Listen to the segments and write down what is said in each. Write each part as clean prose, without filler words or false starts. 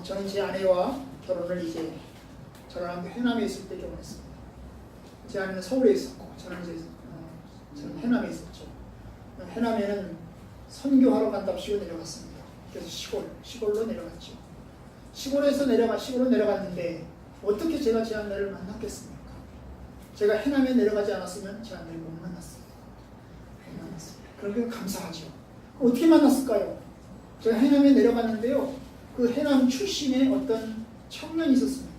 저는 제 아내와 결혼을 이제 저랑 해남에 있을 때 결혼했습니다. 제 아내는 서울에 있었고 저는 저는 해남에 있었죠. 해남에는 선교하러 간답시고 내려갔습니다. 그래서 시골로 내려갔죠. 시골로 내려갔는데 어떻게 제가 제 아내를 만났겠습니까? 제가 해남에 내려가지 않았으면 제 아내를 못 만났습니다. 그러니까 감사하죠. 어떻게 만났을까요? 제가 해남에 내려갔는데요. 그 해남 출신의 어떤 청년이 있었습니다.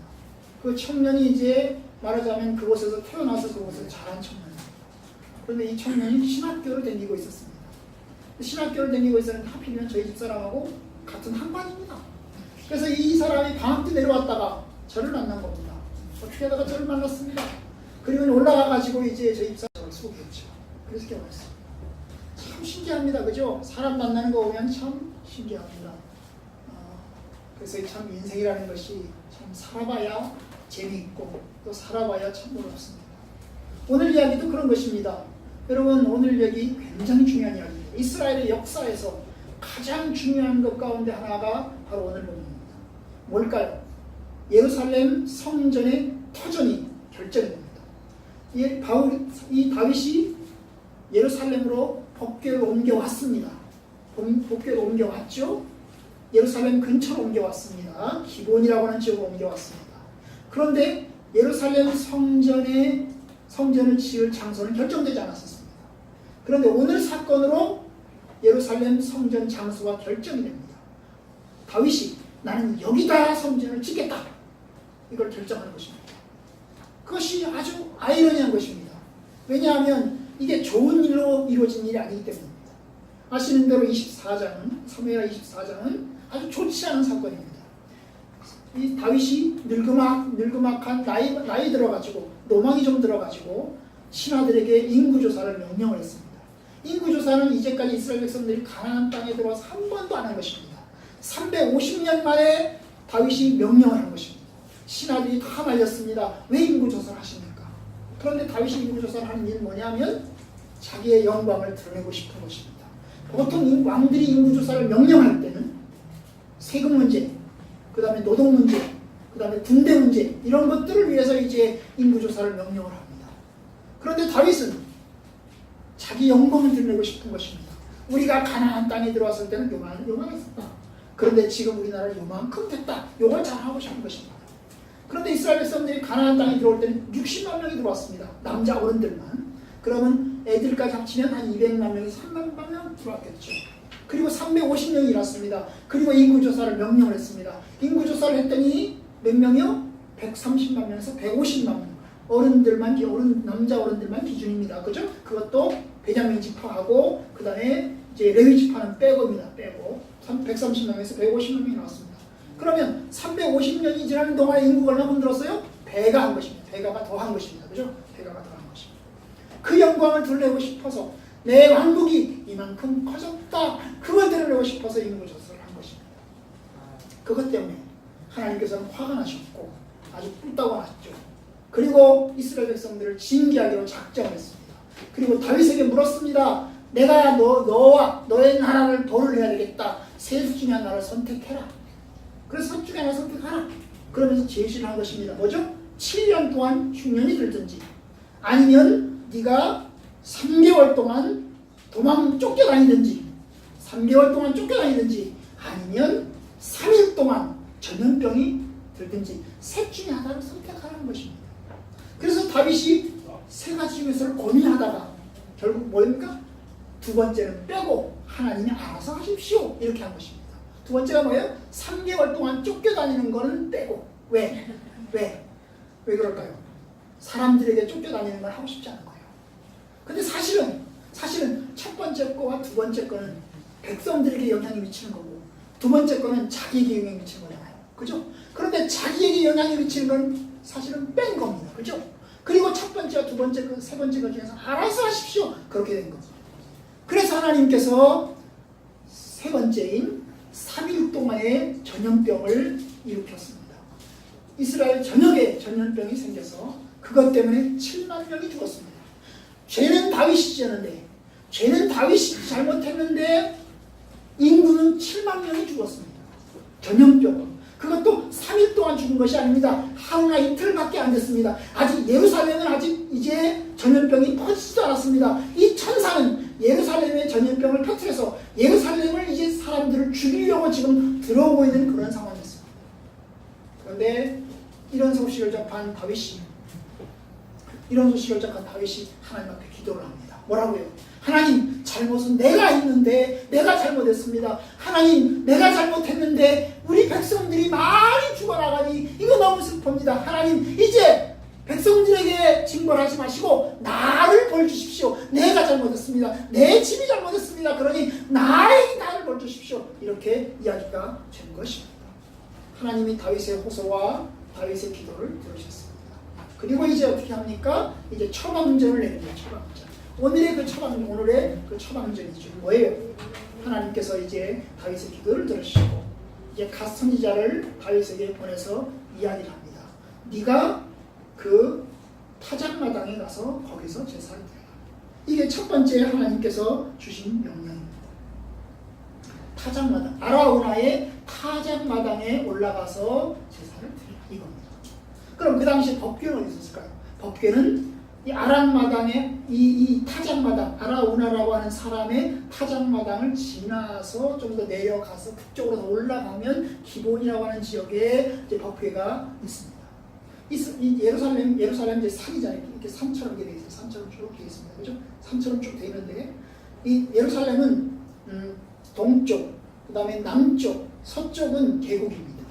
그 청년이 이제 말하자면 그곳에서 태어나서 그곳에서 자란 청년입니다. 그런데 이 청년이 신학교를 다니고 있었습니다. 신학교를 다니고 있었는데 하필이면 저희 집사람하고 같은 한반입니다. 그래서 이 사람이 방학 때 내려왔다가 저를 만난 겁니다. 어떻게 하다가 저를 만났습니다. 그리고 올라가가지고 이제 저희 집사람을 소개했죠. 그래서 결혼했어요. 참 신기합니다. 그죠? 사람 만나는 거 보면 참 신기합니다. 그래서 참 인생이라는 것이 참 살아봐야 재미있고 또 살아봐야 참 어렵습니다. 오늘 이야기도 그런 것입니다. 여러분 오늘 이야기 굉장히 중요한 이야기입니다. 이스라엘의 역사에서 가장 중요한 것 가운데 하나가 바로 오늘 본문입니다. 뭘까요? 예루살렘 성전의 터전이 결정이 됩니다. 이 다윗이 예루살렘으로 복궤를 옮겨왔습니다. 복궤를 옮겨왔죠. 예루살렘 근처로 옮겨왔습니다. 기본이라고 하는 지역으로 옮겨왔습니다. 그런데 예루살렘 성전을 지을 장소는 결정되지 않았었습니다. 그런데 오늘 사건으로 예루살렘 성전 장소가 결정이 됩니다. 다윗이 나는 여기다 성전을 짓겠다. 이걸 결정하는 것입니다. 그것이 아주 아이러니한 것입니다. 왜냐하면 이게 좋은 일로 이루어진 일이 아니기 때문입니다. 아시는 대로 24장은 사무엘하 24장은 아주 좋지 않은 사건입니다. 이 다윗이 늙그막한 나이 들어가지고 노망이 좀 들어가지고 신하들에게 인구조사를 명령을 했습니다. 인구조사는 이제까지 이스라엘 백성들이 가나안 땅에 들어와서 한 번도 안 한 것입니다. 350년 만에 다윗이 명령을 한 것입니다. 신하들이 다 말렸습니다. 왜 인구조사를 하십니까? 그런데 다윗이 인구조사를 하는 일은 뭐냐면 자기의 영광을 드러내고 싶은 것입니다. 보통 왕들이 인구조사를 명령할 때는 세금 문제, 그 다음에 노동 문제, 그 다음에 군대 문제 이런 것들을 위해서 이제 인구조사를 명령을 합니다. 그런데 다윗은 자기 영광을 드러내고 싶은 것입니다. 우리가 가나안 땅에 들어왔을 때는 요만했었다. 그런데 지금 우리나라는 요만큼 됐다. 요걸 자랑하고 싶은 것입니다. 그런데 이스라엘 백성들이 가나안 땅에 들어올 때는 60만 명이 들어왔습니다. 남자 어른들만. 그러면 애들까지 합치면 한 200만 명에서 300만 명 들어왔겠죠. 그리고 350명이 일었습니다. 그리고 인구조사를 명령을 했습니다. 인구조사를 했더니 몇 명이요? 130만 명에서 150만 명. 남자 어른들만 기준입니다. 그죠? 그것도 베냐민 지파하고 그 다음에 이제 레위 지파는 빼고입니다. 빼고 130명에서 150명이 나왔습니다. 그러면 350년이 지나는 동안에 인구가 얼마나 늘었어요? 배가 한 것입니다. 배가가 더한 것입니다. 그죠? 배가가 더한 것입니다. 그 영광을 드러내고 싶어서 내 왕국이 이만큼 커졌다. 그걸 드러내고 싶어서 인구조사를 한 것입니다. 그것 때문에 하나님께서는 화가 나셨고 아주 뿔따가 났죠. 그리고 이스라엘 백성들을 징계하기로 작정했습니다. 그리고 다윗에게 물었습니다. 내가 너와 너의 나라를 도를 해야 되겠다. 셋 중에 하나를 선택해라. 그래서 셋 중에 하나 선택하라. 그러면서 제시를 한 것입니다. 뭐죠? 7년 동안 흉년이 들든지 아니면 네가 3개월 동안 쫓겨다니든지 3개월 동안 쫓겨다니든지 아니면 3일 동안 전염병이 들든지 셋 중에 하나를 선택하라는 것입니다. 그래서 다윗이 세 가지 중에서 고민하다가 결국 뭐입니까? 두 번째는 빼고 하나님이 알아서 하십시오. 이렇게 한 것입니다. 두 번째가 뭐예요? 3개월 동안 쫓겨다니는 거는 빼고. 왜 그럴까요? 사람들에게 쫓겨다니는 걸 하고 싶지 않은 거예요. 근데 사실은 첫 번째 거와 두 번째 거는 백성들에게 영향이 미치는 거고 두 번째 거는 자기에게 영향이 미치는 거잖아요. 그죠? 그런데 자기에게 영향이 미치는 건 사실은 뺀 겁니다. 그죠? 그리고 첫 번째와 두 번째 거, 세 번째 거 중에서 알아서 하십시오. 그렇게 된 거죠. 그래서 하나님께서 세 번째인 3일 동안의 전염병을 일으켰습니다. 이스라엘 전역에 전염병이 생겨서 그것 때문에 7만 명이 죽었습니다. 죄는 다윗이 지었는데 죄는 다윗이 잘못했는데 인구는 7만 명이 죽었습니다. 전염병. 그것 동안 죽은 것이 아닙니다. 하루나 이틀밖에 안 됐습니다. 아직 예루살렘은 아직 이제 전염병이 퍼지지도 않았습니다. 이 천사는 예루살렘의 전염병을 터뜨려서 예루살렘을 이제 사람들을 죽이려고 지금 들어오고 있는 그런 상황이었습니다. 그런데 이런 소식을 접한 다윗이 하나님 앞에 기도를 합니다. 뭐라고요? 하나님, 잘못은 내가 있는데 내가 잘못했습니다. 하나님, 내가 잘못했는데 우리 백성들이 많이 죽어나가니 이거 너무 슬픕니다. 하나님, 이제 백성들에게 징벌하지 마시고 나를 벌 주십시오. 내가 잘못했습니다. 내 집이 잘못했습니다. 그러니 나를 벌 주십시오. 이렇게 이야기가 된 것입니다. 하나님이 다윗의 호소와 다윗의 기도를 들으셨습니다. 그리고 이제 어떻게 합니까? 이제 처방전을 내립니다. 처방전. 오늘의 그 처방전이죠. 뭐예요? 하나님께서 이제 다윗의 기도를 들으시고 이제 갓 선지자를 다윗에게 보내서 이야기를 합니다. 네가 그 타작마당에 가서 거기서 제사를 드려라. 이게 첫 번째 하나님께서 주신 명령입니다. 타작마당, 아라우나의 타작마당에 올라가서 제사를 드리라 이겁니다. 그럼 그 당시 법궤는 어디 있었을까요? 법궤는 이 아람마당에 이 타작마당, 아라우나라고 하는 사람의 타작마당을 지나서 좀 더 내려가서 북쪽으로 더 올라가면 기본이라고 하는 지역에 이제 법궤가 있습니다. 이 예루살렘 이제 산이잖아요. 이렇게 산처럼 되어 있어요. 산처럼 쭉 되어 있습니다. 그죠? 산처럼 쭉 되어 있는데 이 예루살렘은 동쪽, 그 다음에 남쪽, 서쪽은 계곡입니다.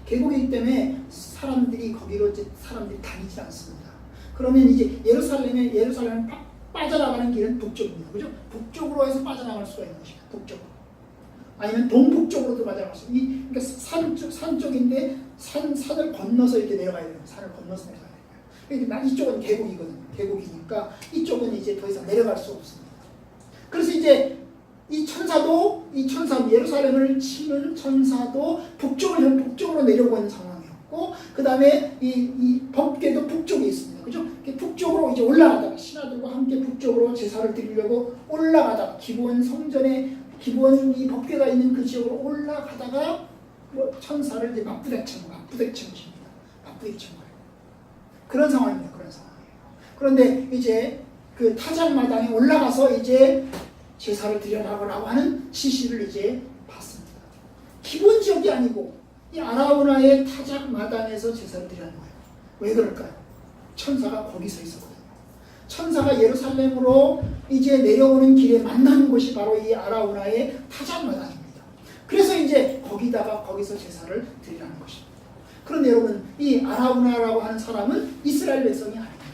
계곡이기 때문에 사람들이 거기로 이제 사람들이 다니지 않습니다. 그러면 이제 예루살렘 빠져나가는 길은 북쪽입니다. 그죠? 북쪽으로 해서 빠져나갈 수가 있는 것입니다. 북쪽으로. 아니면 동북쪽으로도 빠져나갈 수 있습니다. 그러니까 산 쪽인데 산을 건너서 이렇게 내려가야 돼요. 산을 건너서 내려가야 돼요. 그러니까 이쪽은 계곡이거든요. 계곡이니까 이쪽은 이제 더 이상 내려갈 수 없습니다. 그래서 이제 이 천사도 예루살렘을 치는 천사도 북쪽으로 내려오고 있는 상황이었고, 그 다음에 이 법궤도 북쪽에 있습니다. 그죠? 북쪽으로 이제 올라가다가 신하들과 함께 북쪽으로 제사를 드리려고 올라가다가 기본 성전에 기본 이 법궤가 있는 그 지역으로 올라가다가 천사를 이제 맞부딪힌 것입니다. 맞부딪힌 거예요. 그런 상황입니다. 그런 상황이에요. 그런데 이제 그 타작마당에 올라가서 이제 제사를 드려라고 하는 지시를 이제 받습니다. 기본 지역이 아니고 이 아라우나의 타작마당에서 제사를 드리는 거예요. 왜 그럴까요? 천사가 거기 서 있었거든요. 천사가 예루살렘으로 이제 내려오는 길에 만나는 곳이 바로 이 아라우나의 타작마당입니다. 그래서 이제 거기서 제사를 드리라는 것입니다. 그런데 여러분, 이 아라우나라고 하는 사람은 이스라엘 백성이 아닙니다.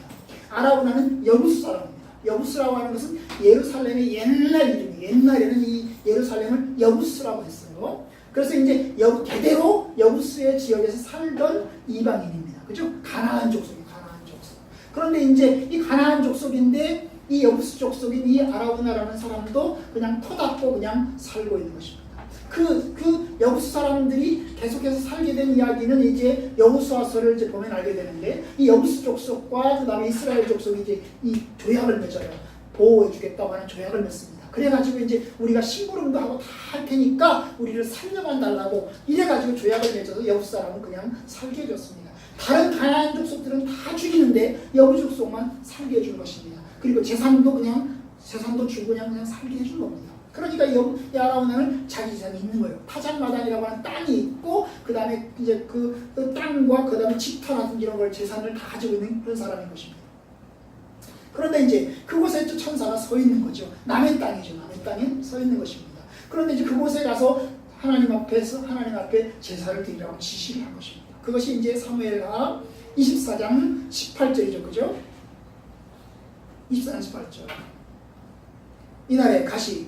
아라우나는 여부스 사람입니다. 여부스라고 하는 것은 예루살렘의 옛날 이름이에요. 옛날에는 이 예루살렘을 여부스라고 했어요. 그래서 이제 대대로 여부스의 지역에서 살던 이방인입니다. 그죠? 가나안 족속이에요. 가나안 족속. 그런데 이제 이 가나안 족속인데 이 여부스 족속인 이 아라우나라는 사람도 그냥 터닫고 그냥 살고 있는 것입니다. 그 여부스 사람들이 계속해서 살게 된 이야기는 이제 여호수아서를 이제 보면 알게 되는데, 이 여부스 족속과 그 다음에 이스라엘 족속이 이제 이 조약을 맺어요. 보호해주겠다고 하는 조약을 맺습니다. 그래가지고 이제 우리가 심부름도 하고 다 할 테니까 우리를 살려만 달라고 이래가지고 조약을 맺어서 여부스 사람은 그냥 살게 해줬습니다. 다른 가나안 족속들은 다 죽이는데 여부스 족속만 살게 해준 것입니다. 그리고 재산도 주고 그냥 살게 해준 겁니다. 그러니까 이 아라우나는 자기 재산이 있는 거예요. 타작마당이라고 하는 땅이 있고, 그 다음에 이제 그 땅과 그 다음에 집터라든지 이런 걸 재산을 다 가지고 있는 그런 사람인 것입니다. 그런데 이제 그곳에 천사가 서 있는 거죠. 남의 땅이죠. 남의 땅에 서 있는 것입니다. 그런데 이제 그곳에 가서 하나님 앞에 제사를 드리라고 지시를 한 것입니다. 그것이 이제 사무엘하 24장 18절이죠. 그죠? 24장 18절. 이날에 가시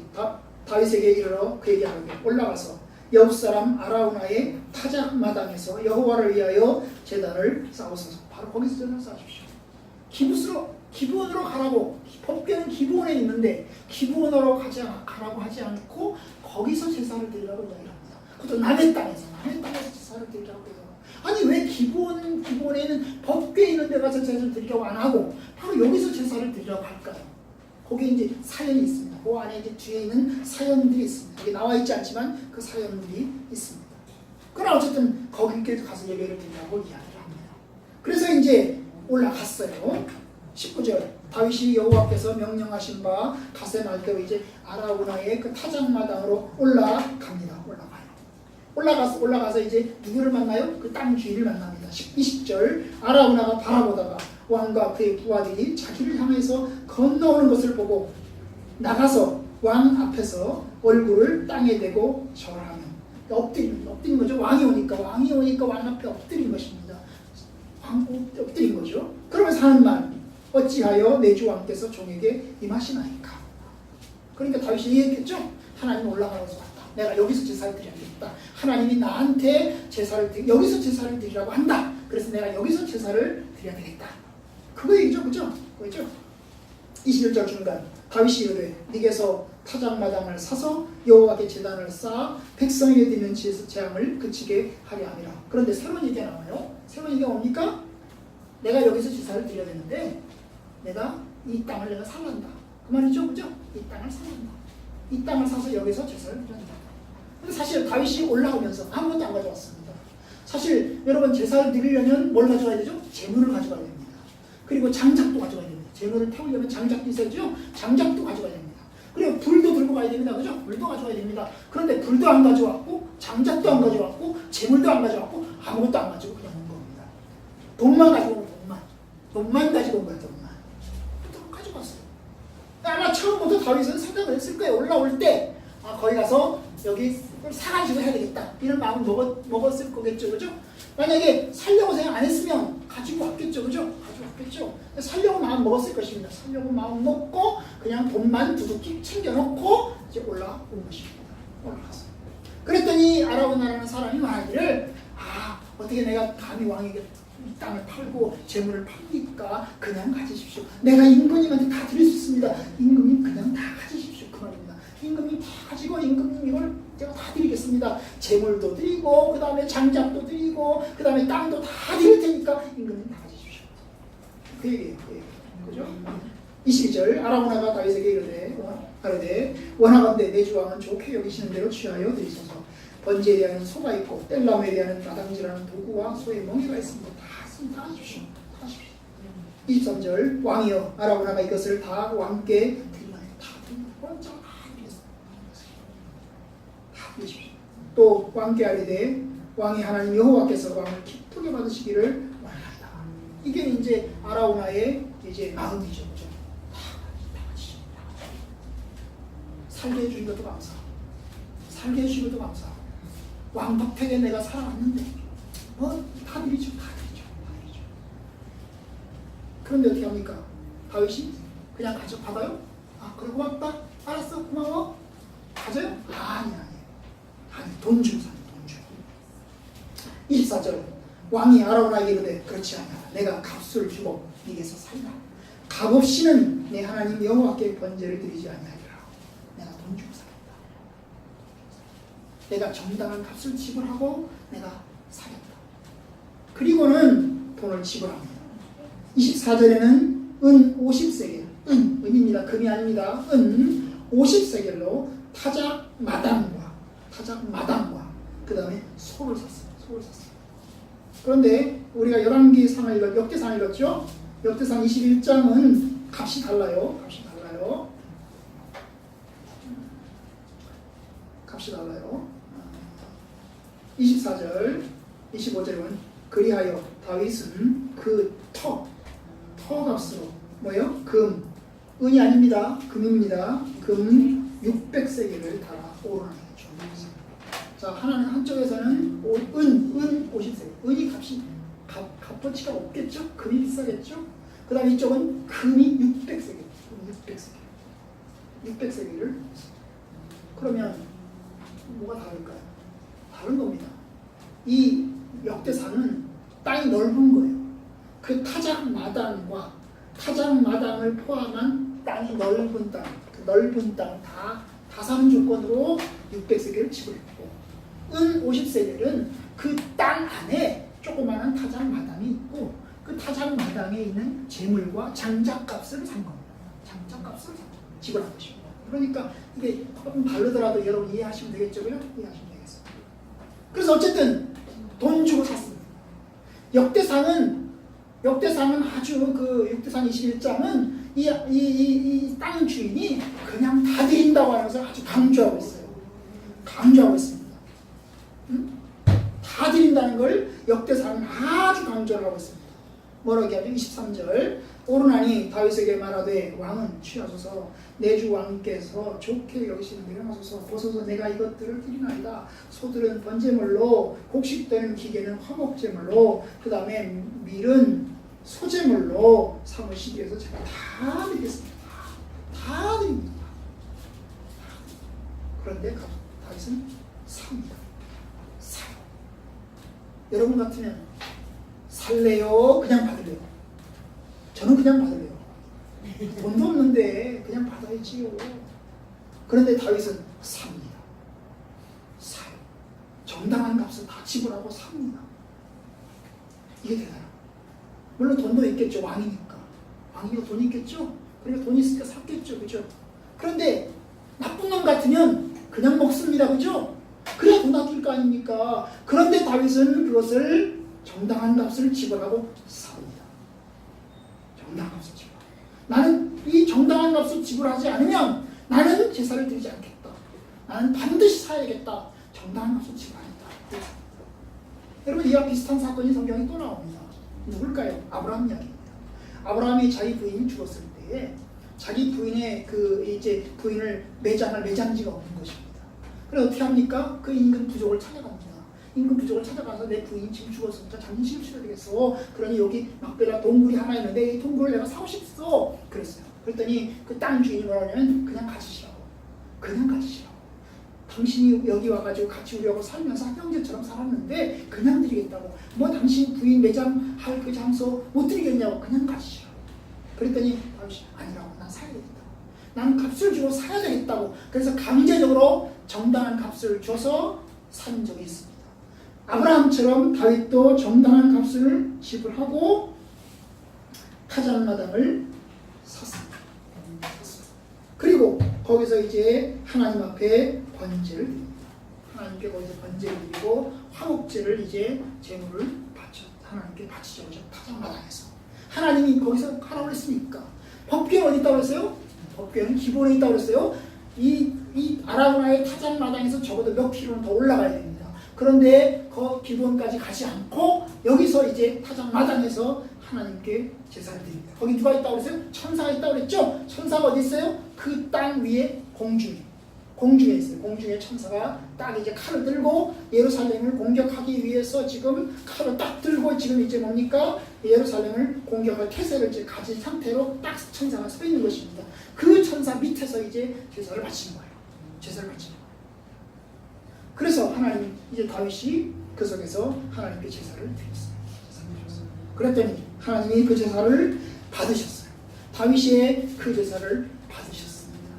다윗에게 이르러 그에게 하되 올라가서 여부스 사람 아라우나의 타작마당에서 여호와를 위하여 제단을 쌓으소서. 바로 거기서 제단을 쌓으십시오. 기브온으로 가라고. 법궤는 기브온에 있는데 기브온으로 가라고 하지 않고 거기서 제사를 드리라고 이야기합니다. 그것도 남의 땅에서 제사를 드리라고 해요. 아니 왜 기브온에는 법궤 있는 데 가서 제사를 드리라고 안 하고 바로 여기서 제사를 드리라고 할까요? 거기에 이제 사연이 있습니다. 그 안에 이제 뒤에 있는 사연들이 있습니다. 이게 나와 있지 않지만 그 사연들이 있습니다. 그러나 어쨌든 거기까지 가서 예배를 드리라고 이야기를 합니다. 그래서 이제 올라갔어요. 19절 다윗이 여호와께서 명령하신 바 갓세 말대로 이제 아라우나의 그 타작마당으로 올라갑니다. 올라가서 이제 누구를 만나요? 그 땅 주인을 만납니다. 20절 아라우나가 바라보다가 왕과 그의 부하들이 자기를 향해서 건너오는 것을 보고 나가서 왕 앞에서 얼굴을 땅에 대고 절하며 엎드린 거죠. 왕이 오니까 왕 앞에 엎드린 것입니다. 엎드린 거죠. 그러면서 하는 말 어찌하여 내 주 왕께서 종에게 임하시나이까. 그러니까 다윗이 얘기했죠. 하나님 올라가서 왔다. 내가 여기서 제사를 드려야겠다. 하나님이 나한테 여기서 제사를 드리라고 한다. 그래서 내가 여기서 제사를 드려야 되겠다. 그거 얘기죠. 그죠? 21절 중간 다윗이 이르되 네게서 타작마당을 사서 여호와께 제단을 쌓아 백성에게 드리는 재앙을 그치게 하려 함이라. 그런데 새로운 얘기가 나와요. 새로운 얘기가 뭡니까? 내가 여기서 제사를 드려야 되는데 내가 이 땅을 내가 살란다. 그 말이죠. 그죠? 이 땅을 살란다. 이 땅을 사서 여기서 제사를 드려야 된다. 근데 사실 다윗이 올라오면서 아무것도 안 가져왔습니다. 사실 여러분 제사를 드리려면 뭘 가져와야 되죠? 재물을 가져가야 됩니다. 그리고 장작도 가져가야 됩니다. 재물을 태우려면 장작도 있어야죠. 장작도 가져가야 됩니다. 그리고 불도 들고 가야 됩니다. 그죠? 불도 가져가야 됩니다. 그런데 불도 안 가져왔고 장작도 안 가져왔고 재물도 안 가져왔고 아무것도 안 가지고 그냥 온 겁니다. 돈만 가지고 온 돈만 가지고 온 거예요. 돈만 가져갔어요. 아마 처음부터 다윗은 생각을 했을 거예요. 올라올 때 거기 가서 여기 사가지고 해야 되겠다 이런 마음을 먹었을 거겠죠. 그죠? 만약에 살려고 생각 안 했으면 가지고 왔겠죠. 그죠? 가지고 왔겠죠. 살려고 마음 먹었을 것입니다. 살려고 마음 먹고 그냥 돈만 두둑히 챙겨놓고 이제 올라온 것입니다. 올라갔어요. 그랬더니 아라우나라는 사람이 말하기를 어떻게 내가 감히 왕에게 이 땅을 팔고 재물을 팝니까? 그냥 가지십시오. 내가 임금님한테 다 드릴 수 있습니다. 임금님 그냥 다 가지십시오. 그 말입니다. 임금님 다 가지고 임금님 이걸 제가 다 드리겠습니다. 재물도 드리고 그 다음에 장작도 드리고 그 다음에 땅도 다 드릴 테니까 임금님 다 가지십시오. 그 얘기예요. 그죠? 22절 아라우나가 다윗에게 이르되 원하건대 내 주 왕은 좋게 여기시는 대로 취하여 드리소서. 번제에 대한 소가 있고 뗄나무에 대한 마당질하는 도구와 소의 멍에가 있습니다. 다 하십시오. 23절 왕이여 아라우나가 이것을 다 왕께 드리나니 다 드리십시오. 또 왕께 아뢰되 왕이 하나님 여호와께서 왕을 기쁘게 받으시기를 원하나이다. 이게 이제 아라우나의 이제 마음이죠. 그죠? 살게 해주신 것도 감사하고 살게 해주신 것도 감사하고 왕 덕택에 내가 살아왔는데 다 드리죠. 그런데 어떻게 합니까? 다윗이 그냥 받아요? 그래 고맙다. 알았어. 고마워. 가져요? 아니 돈 주고 사는 돈 주고. 24절 왕이 아라우나에게 이르되 그렇지 않아. 내가 값을 주고 네게서 살라. 값 없이는 내 하나님 여호와께 번제를 드리지 아니하리라. 내가 돈 주고 살겠다. 내가 정당한 값을 지불하고 내가 사겠다. 그리고는 돈을 지불합니다. 24절에는 은 50세겔, 은입니다. 금이 아닙니다. 은 50세겔로 타작 마당과 그 다음에 소를 샀어요. 그런데 우리가 열왕기상을 역대상을 읽었죠? 역대상 21장은 값이 달라요. 24절, 25절은 그리하여 다윗은 그 터 값으로 뭐예요? 은이 아닙니다. 금입니다. 금 600세겔을 달아 오르나니 줍니다. 자, 하나는 한쪽에서는 은 50세겔. 은이 값어치가 없겠죠? 금이 비싸겠죠? 그 다음에 이쪽은 금이 600세겔. 600세겔을 그러면 뭐가 다를까요? 다른 겁니다. 이 역대상은 땅이 넓은 거예요. 그 타작마당을 포함한 땅이 넓은 땅, 그 넓은 땅 다 사는 조건으로 600세겔을 지불했고, 은 50세겔은 그 땅 안에 조그마한 타작마당이 있고 그 타작마당에 있는 재물과 장작값을 산 겁니다. 지불한 것입니다. 그러니까 이게 조금 다르더라도 여러분 이해하시면 되겠죠? 이해하시면 되겠습니다. 그래서 어쨌든 돈 주고 샀습니다. 역대상은 아주 그 역대상 21장은 이 땅 주인이 그냥 다 드린다고 하면서 아주 강조하고 있어요. 강조하고 있습니다. 다 드린다는 걸 역대상은 아주 강조를 하고 있습니다. 뭐라고 얘기하죠? 23절 오르나니 다윗에게 말하되 왕은 취하소서 내 주 왕께서 좋게 여기시는 일을 하소서 보소서 내가 이것들을 드리나이다. 소들은 번제물로 곡식되는 기계는 화목제물로 그 다음에 밀은 소제물로 삼으시기 위해서 제가 다 드리겠습니다. 다 드립니다. 그런데 다윗은 삽니다. 사요. 여러분 같으면 살래요? 그냥 받을래요? 저는 그냥 받을래요. 돈도 없는데 그냥 받아야지요. 그런데 다윗은 삽니다. 사요. 정당한 값을 다 지불하고 삽니다. 이게 대단해요. 물론 돈도 있겠죠. 왕이니까. 왕이니까 돈이 있겠죠. 그러니까 돈이 있으니까 샀겠죠. 그죠? 그런데 나쁜 놈 같으면 그냥 먹습니다. 그죠? 그래야 돈 아낄 거 아닙니까? 그런데 다윗은 그것을 정당한 값을 지불하고 삽니다. 정당한 값을 지불하고. 나는 이 정당한 값을 지불하지 않으면 나는 제사를 드리지 않겠다. 나는 반드시 사야겠다. 정당한 값을 지불하겠다. 여러분 이와 비슷한 사건이 성경에 또 나옵니다. 누굴까요? 아브라함 이야기입니다. 아브라함이 자기 부인이 죽었을 때에 자기 부인의 이제 부인을 매장할 매장지가 없는 것입니다. 그래서 어떻게 합니까? 그 임금 부족을 찾아갑니다. 임금 부족을 찾아가서 내 부인이 지금 죽었으니까 장례식을 치러야 되겠어. 그러니 여기 막베라 동굴이 하나 있는데 이 동굴을 내가 사고 싶어. 그랬어요. 그랬더니 그 땅 주인이 뭐라냐면 그냥 가지시라고. 그냥 가지시라고. 당신이 여기 와가지고 같이 우리하고 살면서 형제처럼 살았는데 그냥 드리겠다고. 뭐 당신 부인 매장할 그 장소 못 드리겠냐고. 그냥 가지시라고. 그랬더니 다윗이 아니라고. 난 사야 되겠다고. 난 값을 주고 사야 되겠다고. 그래서 강제적으로 정당한 값을 줘서 산 적이 있습니다. 아브라함처럼 다윗도 정당한 값을 지불하고 타작마당을 샀습니다. 그리고 거기서 이제 하나님 앞에 번제를 드립니다. 하나님께 거기서 번제를 드리고 화목제를 이제 제물을 하나님께 바치죠. 타작마당에서 하나님이 거기서 하라고 했으니까. 법궤는 어디 있다고 했어요? 법궤는 기본에 있다고 했어요. 이 아라우나의 타작마당에서 적어도 몇 킬로는 더 올라가야 됩니다. 그런데 그 기본까지 가지 않고 여기서 이제 타작마당에서 하나님께 제사를 드립니다. 거기 누가 있다고 그랬어요? 천사가 있다고 그랬죠? 천사가 어디 있어요? 그 땅 위에 공중에 있어요. 공중에 천사가 딱 이제 칼을 들고 예루살렘을 공격하기 위해서 지금 칼을 딱 들고 지금 이제 뭡니까? 예루살렘을 공격할 태세를 이제 가진 상태로 딱 천사가 서 있는 것입니다. 그 천사 밑에서 이제 제사를 바치는 거예요. 제사를 바치는 거예요. 그래서 하나님 이제 다윗이 그 속에서 하나님께 제사를 드렸어요. 그랬더니 하나님이 그 제사를 받으셨어요. 다윗의 그 제사를 받으셨습니다.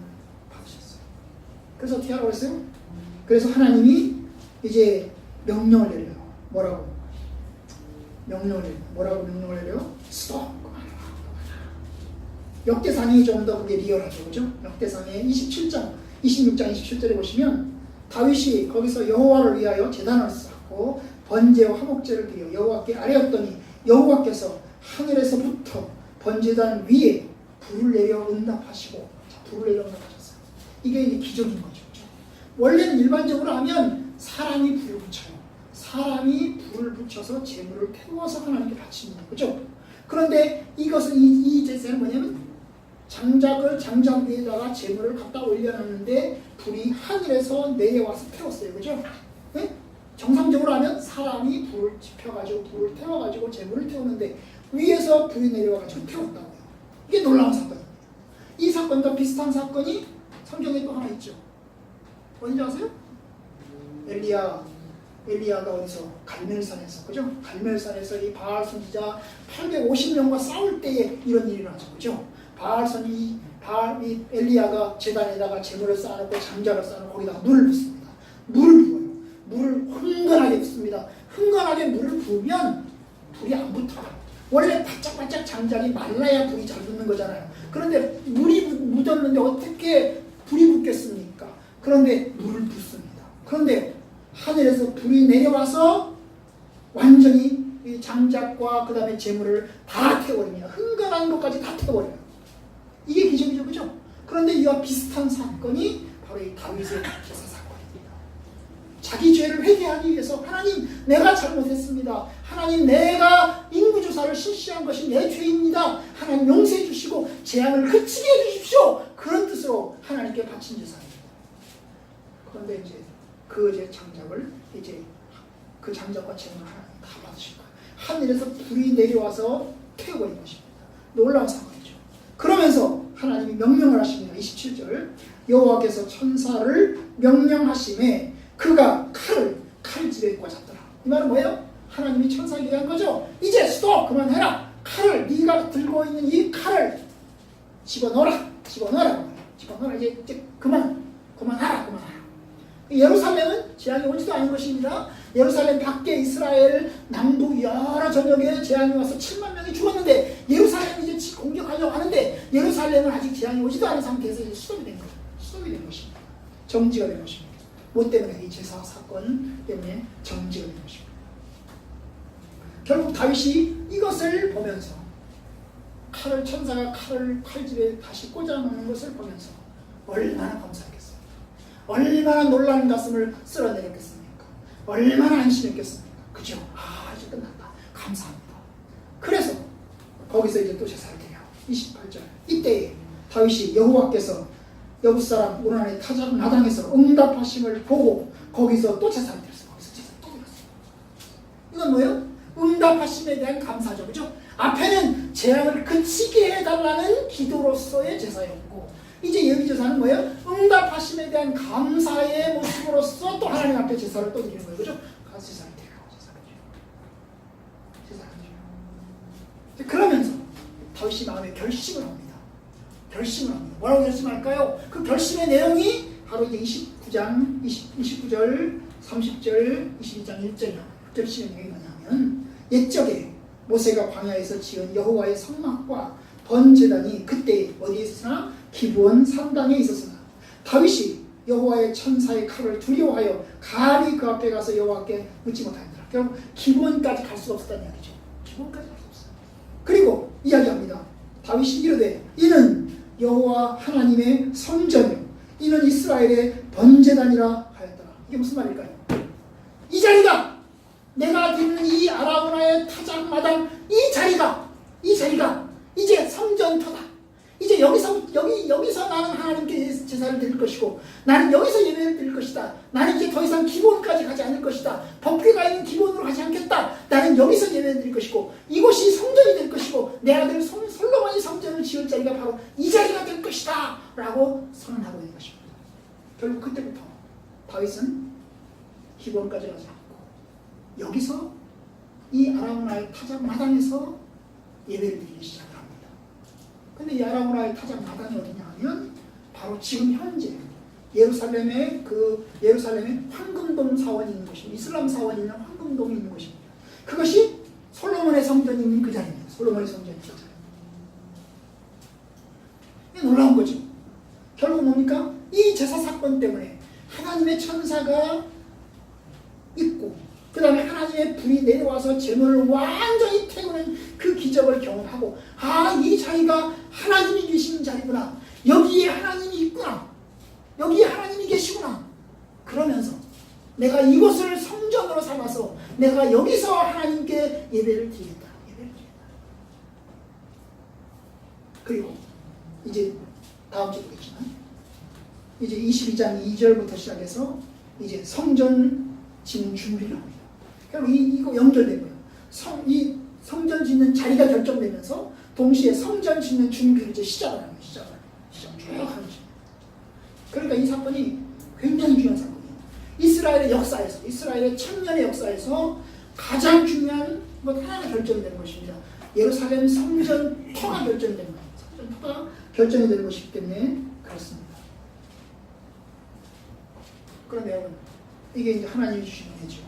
받으셨어요. 그래서 어떻게 하라고 했어요? 그래서 하나님이 이제 명령을 내려요. 뭐라고? 명령을 내려요. 뭐라고 명령을 내려요? 스톱! 역대상이 좀 더 그게 리얼하죠. 그죠? 역대상의 26장 27절에 보시면 다윗이 거기서 여호와를 위하여 제단을 쌓고 번제와 화목제를 드려 여호와께 아뢰었더니 여호와께서 하늘에서부터 번제단 위에 불을 내려 응답하시고 불을 내려 응답하셨어요. 이게 이제 기적인 거죠. 원래는 일반적으로 하면 사람이 불을 붙여요. 사람이 불을 붙여서 제물을 태워서 하나님께 바칩니다. 그죠? 그런데 이것은 이 제사는 뭐냐면 장작 위에다가 제물을 갖다 올려놨는데 불이 하늘에서 내려와서 태웠어요. 그죠? 네? 정상적으로 하면 사람이 불을 지펴가지고 불을 태워가지고 제물을 태우는데 위에서 불이 내려와가지고 태웠다고요. 이게 놀라운 사건입니다. 이 사건과 비슷한 사건이 성경에 또 하나 있죠. 어딘지 아세요? 엘리야가 어디서? 갈멜산에서. 그죠? 갈멜산에서 이 바알 선지자 850명과 싸울 때에 이런 일이 나죠. 그죠? 이 엘리야가 제단에다가 제물을 쌓아놓고 장작을 쌓아놓고 거기다가 물을 붓습니다. 물을 부어요. 물을 흥건하게 붓습니다. 흥건하게 물을 부으면 불이 안 붙어요. 원래 바짝바짝 장작이 말라야 불이 잘 붙는 거잖아요. 그런데 물이 묻었는데 어떻게 불이 붙겠습니까? 그런데 물을 붓습니다. 그런데 하늘에서 불이 내려와서 완전히 이 장작과 그 다음에 재물을 다 태워버리며 흥건한 것까지 다 태워버려요. 이게 기적이죠, 그죠? 그런데 이와 비슷한 사건이 바로 이 다윗의 제사 사건입니다. 자기 죄를 회개하기 위해서 하나님 내가 잘못했습니다. 하나님 내가 인구조사를 실시한 것이 내 죄입니다. 하나님 용서해 주시고 재앙을 그치게 해주십시오. 그런 뜻으로 하나님께 바친 제사입니다. 그런데 이제 그 장작을 이제 그 장작과 재물을 하나님 다 받으실 거예요. 하늘에서 불이 내려와서 태워버린 것입니다. 놀라운 상황이죠. 그러면서 하나님이 명령을 하십니다. 27절 여호와께서 천사를 명령하심에 그가 칼집에 꽂았더라. 이 말은 뭐예요? 하나님이 천사에게 얘기한 거죠. 이제 스톱! 그만해라. 칼을 네가 들고 있는 이 칼을 집어넣어라. 이제 그만하라. 예루살렘은 재앙이 오지도 않은 것입니다. 예루살렘 밖에 이스라엘 남부 여러 전역에 재앙이 와서 7만 명이 죽었는데 예루살렘이 이제 공격하려고 하는데 예루살렘은 아직 재앙이 오지도 않은 상태에서 이제 수dom이 된 것입니다. 정지가 된 것입니다. 뭐 때문에? 이 제사 사건 때문에 정지가 된 것입니다. 결국 다윗이 이것을 보면서 천사가 칼을 칼집에 다시 꽂아놓는 것을 보면서 얼마나 감사했겠어요. 얼마나 놀라는 가슴을 쓸어내렸겠습니까? 얼마나 안심했겠습니까? 그죠? 이제 끝났다. 감사합니다. 그래서 거기서 이제 또 제사를 드려요. 28절 이때에 다윗이 여호와께서 여붓사람 우르나의 타작 마당에서 응답하심을 보고 거기서 또 제사를 드렸어요. 거기서 제사를 또 드렸어요. 이건 뭐예요? 응답하심에 대한 감사죠. 그죠? 앞에는 재앙을 그치게 해달라는 기도로서의 제사였고 이제 여기 제사는 뭐예요? 응답하심에 대한 감사의 모습으로서 또 하나님 앞에 제사를 또 드리는 거예요. 그죠? 가서 제사를 드려요. 그러면서 다윗이 마음에 결심을 합니다. 뭐라고 결심할까요? 그 결심의 내용이 바로 이제 29절, 30절, 22장 1절이나 결심의 내용이 뭐냐면 옛적에 모세가 광야에서 지은 여호와의 성막과 번제단이 그때 어디에 있었으나 기브온 산당에 있었으나 다윗이 여호와의 천사의 칼을 두려워하여 감히 그 앞에 가서 여호와께 묻지 못하였더라. 결국 기브온까지 갈 수 없었다는 이야기죠. 기브온까지 갈 수 없어요. 그리고 이야기합니다. 다윗이 이르되 이는 여호와 하나님의 성전이요 이는 이스라엘의 번제단이라 하였더라. 이게 무슨 말일까요? 이 자리가 내가 듣는 이 아라우나의 타작마당 이 자리가 이제 성전터다. 이제 여기서 나는 하나님께 제사를 드릴 것이고 나는 여기서 예배를 드릴 것이다. 나는 이제 더 이상 기본까지 가지 않을 것이다. 법궤가 있는 기본으로 가지 않겠다. 나는 여기서 예배를 드릴 것이고 이곳이 성전이 될 것이고 내 아들 솔로몬이 성전을 지을 자리가 바로 이 자리가 될 것이다 라고 선언하고 있는 것입니다. 결국 그때부터 다윗은 기본까지 가지 않고 여기서 이 아라우나의 타작 마당에서 예배를 드리기 시작합니다. 근데 이 아라우나의 타작 마당이 어디냐 하면 바로 지금 현재 예루살렘에 황금돔 사원이 있는 것입니다. 이슬람 사원이 있는 황금돔이 있는 것입니다. 그것이 솔로몬의 성전이 있는 그 자리입니다. 솔로몬의 성전이 그 자리. 이게 놀라운 거죠. 결국 뭡니까? 이 제사 사건 때문에 하나님의 천사가 있고 그 다음에 하나님의 불이 내려와서 재물을 완전히 태우는 그 기적을 경험하고 이 자리가 하나님이 계시는 자리구나. 여기에 하나님이 있구나. 여기에 하나님이 계시구나. 그러면서 내가 이곳을 성전으로 삼아서 내가 여기서 하나님께 예배를 드리겠다. 그리고 이제 다음 주에 보겠지만 이제 22장 2절부터 시작해서 이제 성전 짓는 준비를 합니다. 결국 이거 연결되고요. 이 성전 짓는 자리가 결정되면서 동시에 성전 짓는 준비를 이제 시작을 합니다. 시작 쭉 하는 것입니다. 그러니까 이 사건이 굉장히 중요한 사건이에요. 이스라엘의 역사에서, 이스라엘의 천년의 역사에서 가장 중요한 것 하나가 결정이 되는 것입니다. 예루살렘 성전터가 결정이 되는 거예요. 성전터가 결정이 되는 것이기 때문에 그렇습니다. 그런데 여러분, 이게 이제 하나님이 주신 은혜죠.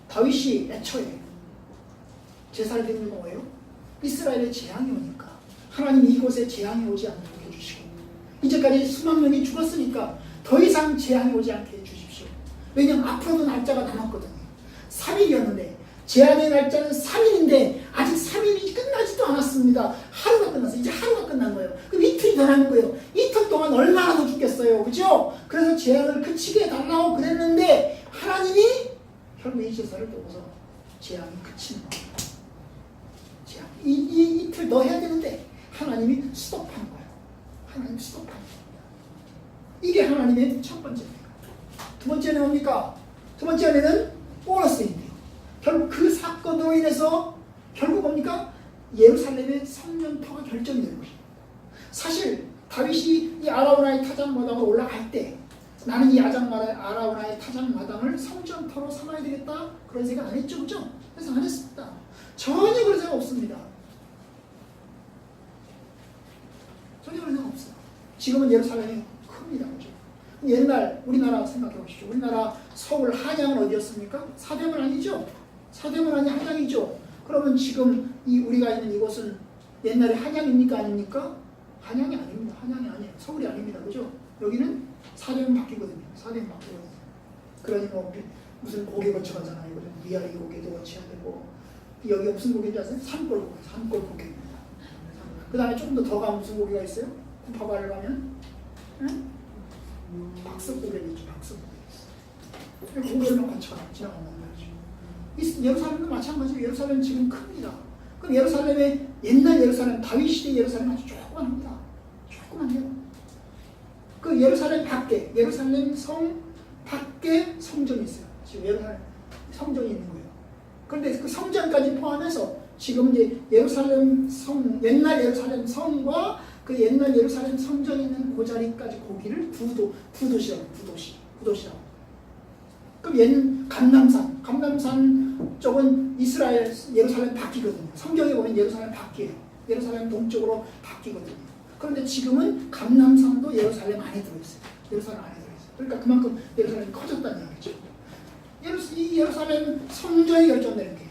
다윗이 애초에 제사를 드리는 건 뭐예요? 이스라엘에 재앙이 오니까 하나님이 이곳에 재앙이 오지 않도록 해주시고 이제까지 수만 명이 죽었으니까 더 이상 재앙이 오지 않게 해주십시오. 왜냐면 앞으로도 날짜가 남았거든요. 3일이었는데 제한의 날짜는 3일인데 아직 3일이 끝나지도 않았습니다. 하루가 끝났어요. 이제 하루가 끝난 거예요. 그럼 이틀이 더 남은 거예요. 이틀 동안 얼마나 더 죽겠어요. 그죠? 그래서 제한을 그치게 해달라고 그랬는데 하나님이 결국 이 제사를 두고서 제한이 그치는 겁니다. 제한. 이틀 더 해야 되는데 하나님이 스톱한 거예요. 하나님 스톱한 거예요. 이게 하나님의 첫 번째입니다. 두 번째는 뭡니까? 두 번째는 보너스인데요. 결국 그 사건으로 인해서 결국 뭡니까? 예루살렘의 성전터가 결정이 되는 것입니다. 사실 다윗이 이 아라우나의 타작마당으로 올라갈 때 나는 이 아라우나의 타작마당을 성전터로 삼아야 되겠다 그런 생각 안 했죠, 그죠? 그래서 안 했습니다. 전혀 그런 생각 없습니다. 전혀 그런 생각 없어요. 지금은 예루살렘이 큽니다, 그죠? 옛날 우리나라 생각해 보십시오. 우리나라 서울 한양은 어디였습니까? 사대문 아니죠? 사대문 아니 한양이죠? 그러면 지금 우리가 있는 이곳은 옛날에 한양입니까? 아닙니까? 한양이 아닙니다. 한양이 아니에요. 서울이 아닙니다. 그죠? 여기는 사대문 바뀌거든요. 사대문 바뀌거든요. 그러니 뭐 무슨 고개 거쳐가잖아요. 위아래 고개도 거쳐야 되고 여기가 무슨 고개인지 아세요? 산골고개. 산골고개입니다. 그 다음에 조금 더 가면 무슨 고개가 있어요? 구파발을 가면 응? 박석고개이죠. 박석고개. 고개를 거쳐 지나간단 말이죠. 예루살렘도 마찬가지로 예루살렘 지금 큽니다. 그럼 예루살렘의 옛날 예루살렘 다윗 시대 예루살렘 아주 조그만합니다. 조그만해요. 그 예루살렘 밖에 예루살렘 성 밖에 성전이 있어요. 지금 예루살렘 성전이 있는 거예요. 그런데 그 성전까지 포함해서 지금 이제 예루살렘 성 옛날 예루살렘 성과 그 옛날 예루살렘 성전이 있는 그 자리까지 거기를 구도시라고. 그럼 감남산 쪽은 이스라엘 예루살렘 밖이거든요. 성경에 보면 예루살렘 밖이에요. 예루살렘 동쪽으로 바뀌거든요. 그런데 지금은 감남산도 예루살렘 안에 들어있어요. 예루살렘 안에 들어있어요. 그러니까 그만큼 예루살렘이 커졌다는 이야기죠. 이 예루살렘 성전이 결정되는 게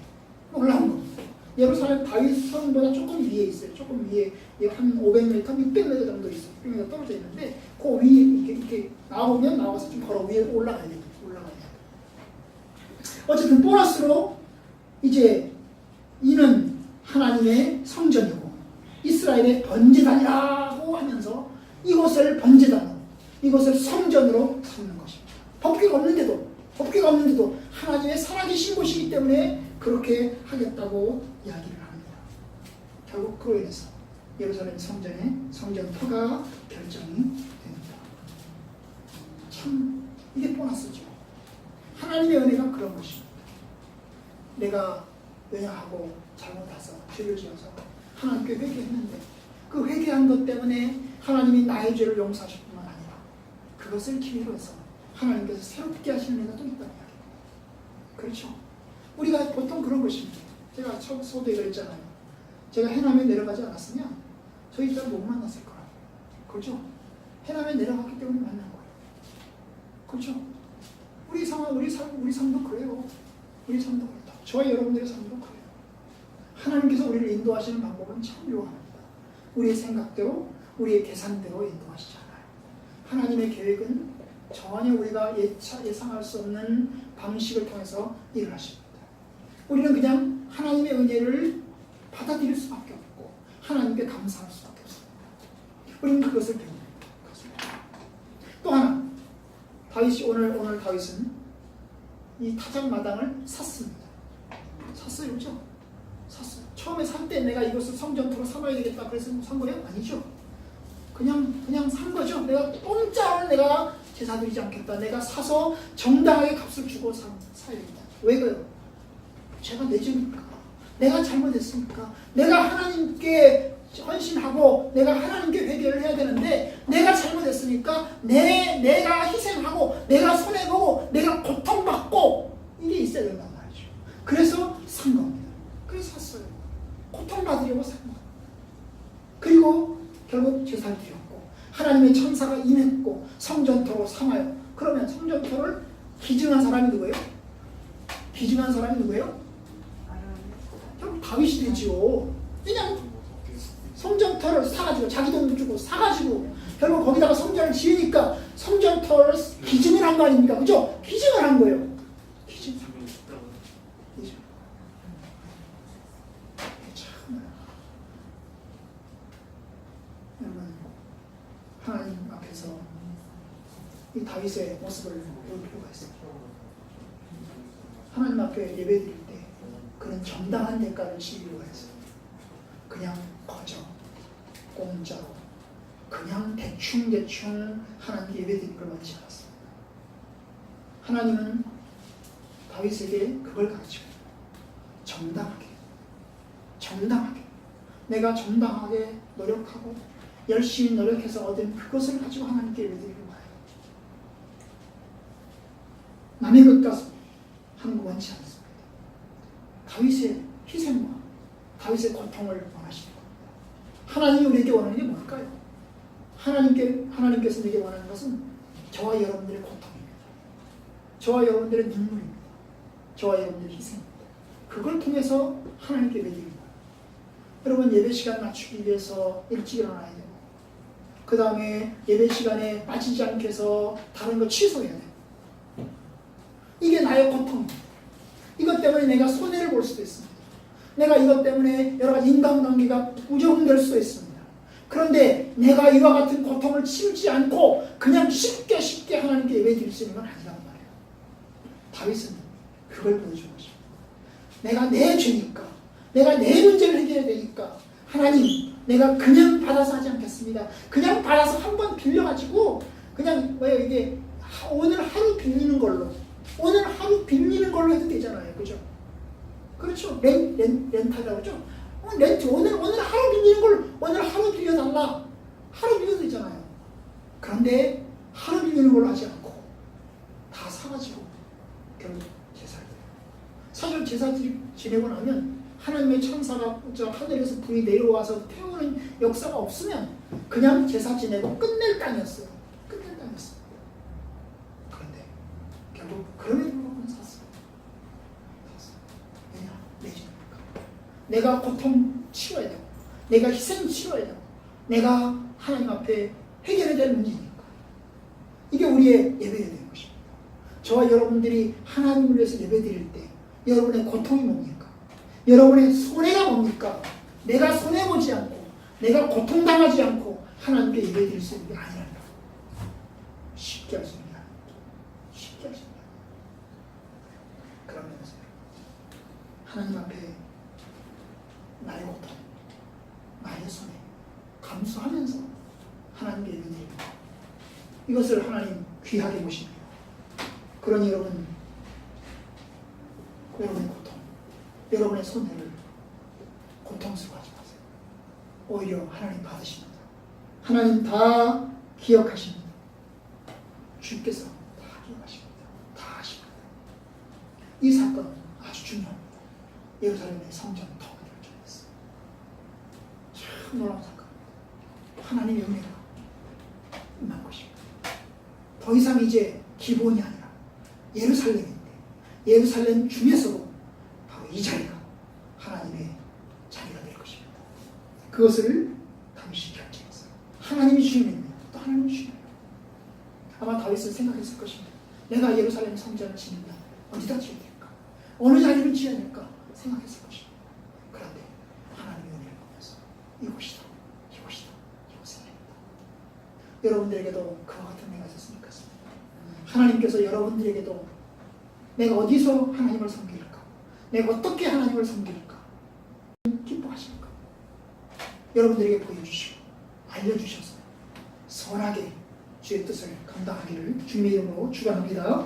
놀라운 겁니다. 예루살렘 다윗 성보다 조금 위에 있어요. 조금 위에 한 500m, 600m 정도 있어요. 600m 떨어져 있는데 그 위에 이렇게 나와서 좀 걸어 위에 올라가야 돼요. 어쨌든 보너스로 이제 이는 하나님의 성전이고 이스라엘의 번제단이라고 하면서 이곳을 번제단으로 이곳을 성전으로 삼는 것입니다. 법궤가 없는데도 하나님의 살아계신 곳이기 때문에 그렇게 하겠다고 이야기를 합니다. 결국 그로 인해서 예루살렘 성전의 성전터가 결정이 됩니다. 참 이게 보너스죠. 하나님의 은혜가 그런 것입니다. 내가 왜냐하고 잘못해서 죄를 지어서 하나님께 회개했는데 그 회개한 것 때문에 하나님이 나의 죄를 용서하실 뿐만 아니라 그것을 기회로 해서 하나님께서 새롭게 하시는 은혜가 또 있다는 이야기입니다. 그렇죠? 우리가 보통 그런 것입니다. 제가 처음 소도에 그랬잖아요. 제가 해남에 내려가지 않았으면 저희 딸을 못 만났을 거라고. 그렇죠? 해남에 내려갔기 때문에 만난 거예요. 그렇죠? 우리 삶도 그래요. 우리 삶도 그렇다. 저와 여러분들의 삶도 그래요. 하나님께서 우리를 인도하시는 방법은 참 묘합니다. 우리의 생각대로, 우리의 계산대로 인도하시지 않아요. 하나님의 계획은 전혀 우리가 예상할 수 없는 방식을 통해서 일을 하십니다. 우리는 그냥 하나님의 은혜를 받아들일 수밖에 없고 하나님께 감사할 수밖에 없습니다. 우리는 그것을 배웁니다. 또 하나, 오늘 다윗은 이 타작마당을 샀습니다. 샀어요, 그렇죠? 샀어요. 처음에 살 때 내가 이것을 성전토로 삼아야 되겠다 그래서 산 거예요? 아니죠. 그냥 산 거죠. 내가 공짜로 내가 제사 드리지 않겠다. 내가 사서 정당하게 값을 주고 사야겠다. 왜 그래요? 제가 내 죄니까. 내가 잘못했으니까. 내가 하나님께 헌신하고 내가 하나님께 회개를 해야 되는데 내가 잘못했으니까 내가 희생하고 내가 손해보고 내가 고통받고 이게 있어야 된단 말이죠. 그래서 산 겁니다. 그래서 샀어요. 고통받으려고 산 거예요. 그리고 결국 제사를 드렸고 하나님의 천사가 임했고 성전토로 삼아요. 그러면 성전토를 기증한 사람이 누구예요? 기증한 사람이 누구예요? 결국 다윗이 되지요. 그냥 성전터를 사가지고 자기 돈 주고 사가지고 결국 거기다가 성전을 지으니까 성전터를 기증을 한 거 아닙니까? 그죠? 기증을 한 거예요. 기증. 기증. 참. 여러분, 하나님 앞에서 이 다윗의 모습을 볼 필요가 있어요. 하나님 앞에 예배드릴 때 그런 정당한 대가를 치르려고 했어요. 그냥 거저 공짜로 그냥 대충 하나님께 예배드릴 걸 원치 않았습니다. 하나님은 다윗에게 그걸 가르치고 정당하게 내가 정당하게 노력하고 열심히 노력해서 얻은 그것을 가지고 하나님께 예배드리려고 해요. 남의 것 가서 하는 거 원치 않습니다. 다윗의 희생과 다윗의 고통을 원하시는 겁니다. 하나님이 우리에게 원하는 게 뭘까요? 하나님께서 우리에게 원하는 것은 저와 여러분들의 고통입니다. 저와 여러분들의 눈물입니다. 저와 여러분들의 희생입니다. 그걸 통해서 하나님께 예배드립니다. 여러분, 예배 시간 맞추기 위해서 일찍 일어나야 되고, 그 다음에 예배 시간에 빠지지 않게 해서 다른 거 취소해야 돼요. 이게 나의 고통입니다. 이것 때문에 내가 손해를 볼 수도 있습니다. 내가 이것 때문에 여러 가지 인간관계가 부정될 수도 있습니다. 그런데 내가 이와 같은 고통을 치우지 않고 그냥 쉽게 하나님께 예배드릴 수 있는 건 아니란 말이에요. 다윗은 그걸 보여준 것입니다. 내가 내 죄니까, 내가 내 문제를 해결해야 되니까 하나님, 내가 그냥 받아서 하지 않겠습니다. 그냥 받아서 한번 빌려가지고 그냥 이게 오늘 하루 빌리는 걸로 해도 되잖아요. 그죠? 그렇죠. 렌탈이라고 그러죠? 렌트. 오늘 하루 빌리는 걸 오늘 하루 빌려달라. 하루 빌려도 되잖아요. 그런데 하루 빌리는 걸로 하지 않고 다 사가지고 결국 제사를 드려요. 사실 제사 지내고 나면 하나님의 천사가 저 하늘에서 불이 내려와서 태우는 역사가 없으면 그냥 제사 지내고 끝낼 땅이었어요. 그런데 결국 그럼에도 불구하고 샀어요. 왜냐? 내 죄니까. 내가 고통 치워야 되고, 내가 희생 치워야 되고, 내가 하나님 앞에 해결해야 될 문제니까. 이게 우리의 예배가 되는 것입니다. 저와 여러분들이 하나님을 위해서 예배드릴 때 여러분의 고통이 뭡니까? 여러분의 손해가 뭡니까? 내가 손해보지 않고, 내가 고통당하지 않고 하나님께 예배드릴 수 있는 게 아니라는 거예요. 쉽게 할 수 있는 게 아니에요. 쉽게 할 수 있는 게 아니에요. 그러면서 하나님 앞에 나의 고통, 나의 손해 감수하면서 하나님께 예배드립니다. 이것을 하나님 귀하게 보시네요. 그러니 여러분, 여러분의 고통, 여러분의 손해를 고통스러워하지 마세요. 오히려 하나님 받으십니다. 하나님 다 기억하십니다. 주께서 다 기억하십니다. 다 아십니다. 이 사건은 아주 중요합니다. 예루살렘의 성전 터가 결정됐어요. 참 놀라운 사건입니다. 하나님의 은혜가 임한 것입니다. 더 이상 이제 기본이 아니라 예루살렘인데, 예루살렘 중에서도 바로 이 자리가 하나님의 자리가 될 것입니다. 그것을 다윗이 결정했어요. 하나님이 주인입니다. 또 하나님이 주인이에요. 아마 다윗은 생각했을 것입니다. 내가 예루살렘 성전을 짓는다. 어디다 지어야 될까? 어느 자리를 지어야 될까? 생각했을 것입니다. 그런데 하나님의 은혜를 보면서 이곳이다. 여러분들에게도 그와 같은 은혜가 있었으면 좋겠습니다. 하나님께서 여러분들에게도 내가 어디서 하나님을 섬길까? 내가 어떻게 하나님을 섬길까? 기뻐하실까? 여러분들에게 보여주시고 알려주셔서 선하게 주의 뜻을 감당하기를 주님의 이름으로 축원합니다.